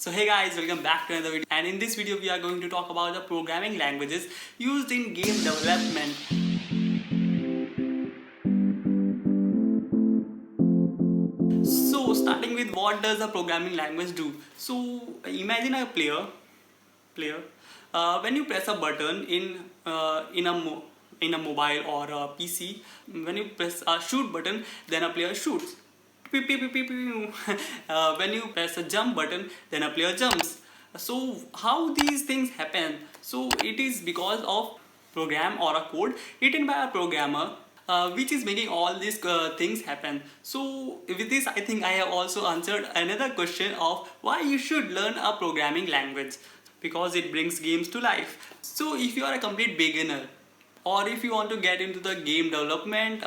So hey guys, welcome back to another video, and in this video we are going to talk about the programming languages used in game development. So starting with, what does a programming language do? So imagine a player when you press a button in a mobile or a PC. When you press a shoot button, then a player shoots. Pew, pew, pew, pew, pew. When you press a jump button, then a player jumps. So how these things happen? So it is because of program or a code written by a programmer, which is making all these things happen. So with this, I think I have also answered another question of why you should learn a programming language, because it brings games to life. So if you are a complete beginner, or if you want to get into the game development,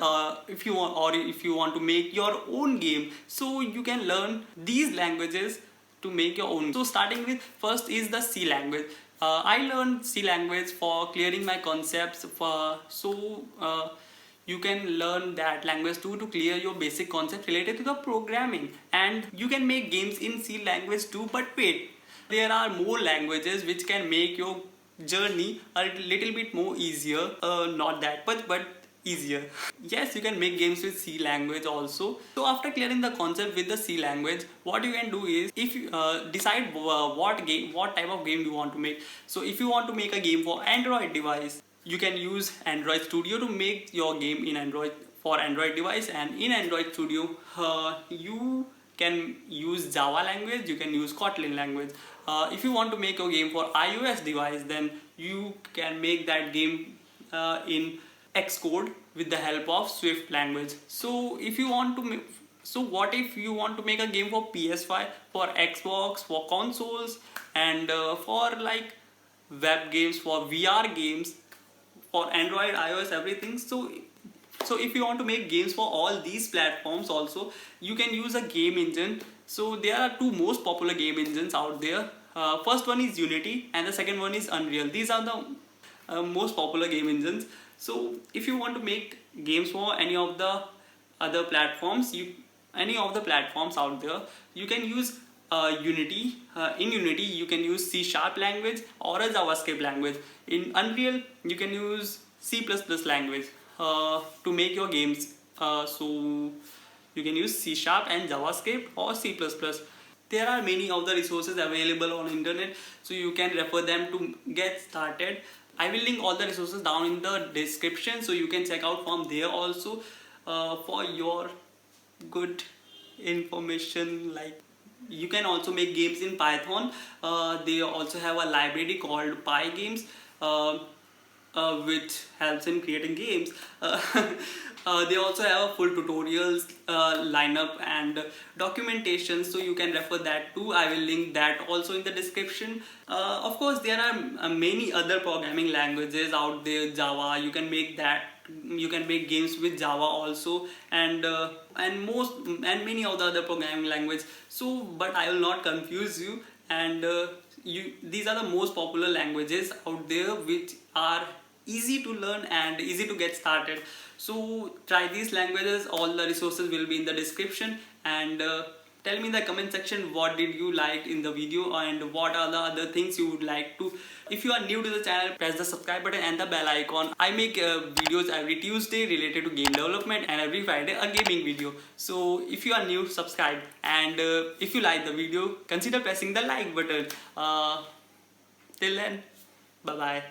if you want to make your own game, so you can learn these languages to make your own. So starting with, first is the C language. I learned C language for clearing my concepts. You can learn that language too to clear your basic concepts related to the programming, and you can make games in C language too. But wait, there are more languages which can make your journey a little bit more easier, not that much but easier. Yes, you can make games with C language also. So after clearing the concept with the C language, what you can do is, if you decide what type of game you want to make. So if you want to make a game for Android device, you can use Android Studio to make your game in Android device. And in Android Studio, you can use Java language, you can use Kotlin language. If you want to make a game for iOS device, then you can make that game in Xcode with the help of Swift language. So if you want to what if you want to make a game for PS5, for Xbox, for consoles, and for like web games, for VR games, for Android, iOS, everything. So if you want to make games for all these platforms also, you can use a game engine. So there are two most popular game engines out there. First one is Unity and the second one is Unreal. These are the most popular game engines. So if you want to make games for any of the other platforms, any of the platforms out there, you can use Unity. In Unity you can use C# language or a JavaScript language. In Unreal you can use C++ language to make your games. So you can use C# and JavaScript or C++. There are many of the resources available on internet, so you can refer them to get started. I will link all the resources down in the description, so you can check out from there also for your good information. Like, you can also make games in Python. They also have a library called PyGames, which helps in creating games. They also have a full tutorials lineup and documentation, so you can refer that too. I will link that also in the description. Of course, there are many other programming languages out there. Java, you can make games with Java also, and many of the other programming language. So but I will not confuse you, and these are the most popular languages out there, which are easy to learn and easy to get started. So try these languages. All the resources will be in the description, and tell me in the comment section what did you like in the video and what are the other things you would like to. If you are new to the channel, press the subscribe button and the bell icon. I make videos every Tuesday related to game development, and every Friday a gaming video. So if you are new, subscribe, and if you like the video, consider pressing the like button. Till then, bye bye.